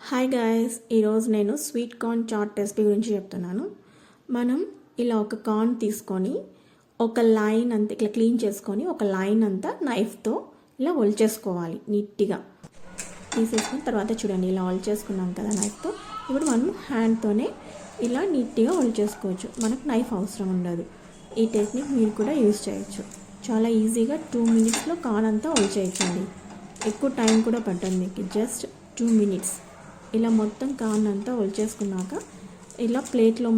Hi guys, ఈరోజు నేను sweet corn chat recipe గురించి చెప్తున్నాను. మనం ఇలా ఒక కార్న్ తీసుకొని ఒక లైన్ అంతా ఇట్లా క్లీన్ చేసుకొని ఒక లైన్ అంతా నైఫ్తో ఇలా ఒలిచేసుకోవాలి. నీట్గా తీసేసుకున్న తర్వాత చూడండి, ఇలా ఒలిచేసుకున్నాం కదా నైఫ్తో. ఇప్పుడు మనం హ్యాండ్తోనే ఇలా నీట్గా ఒలిచేసుకోవచ్చు. మనకు నైఫ్ అవసరం ఉండదు. ఈ టెక్నిక్ మీరు కూడా యూజ్ చేయొచ్చు. చాలా ఈజీగా 2 minutesలో కార్న్ అంతా ఒలిచేయచ్చండి. ఎక్కువ టైం కూడా పట్టదు మీకు, జస్ట్ 2 minutes. ఇలా మొత్తం కార్న్ అంతా ఒలిచేసుకున్నాక ఇలా ప్లేట్లో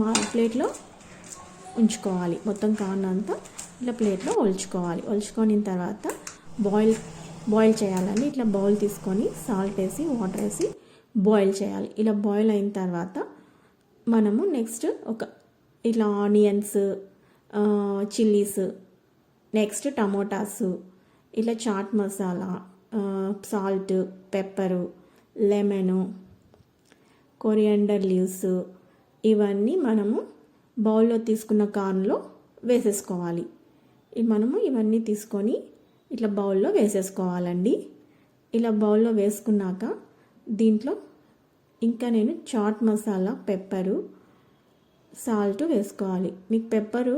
ఉంచుకోవాలి. మొత్తం కార్న్ అంతా ఇలా ప్లేట్లో ఒలుచుకొని తర్వాత బాయిల్ చేయాలని ఇట్లా బౌల్ తీసుకొని సాల్ట్ వేసి వాటర్ వేసి బాయిల్ చేయాలి. ఇలా బాయిల్ అయిన తర్వాత మనము నెక్స్ట్ ఇట్లా ఆనియన్స్, చిల్లీస్, నెక్స్ట్ టమోటాస్, ఇలా chaat masala, salt, pepper, lemon, coriander leaves, ఇవన్నీ మనము బౌల్లో తీసుకున్న కార్న్లో వేసేసుకోవాలి. మనము ఇవన్నీ తీసుకొని ఇట్లా బౌల్లో వేసేసుకోవాలండి. ఇలా బౌల్లో వేసుకున్నాక దీంట్లో ఇంకా నేను చాట్ మసాలా, పెప్పరు, సాల్ట్ వేసుకోవాలి. మీకు పెప్పరు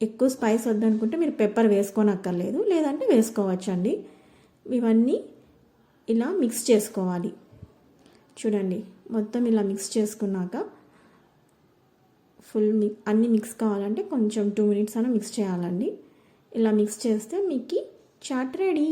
ఎక్కువ స్పైస్ వద్దనుకుంటే మీరు పెప్పర్ వేసుకోనక్కర్లేదు, లేదంటే వేసుకోవచ్చండి. ఇవన్నీ ఇలా మిక్స్ చేసుకోవాలి. చూడండి, మొత్తం ఇలా మిక్స్ చేసుకున్నాక అన్నీ మిక్స్ కావాలంటే కొంచెం 2 minutes అయినా మిక్స్ చేయాలండి. ఇలా మిక్స్ చేస్తే మీకు చాట్ రెడీ.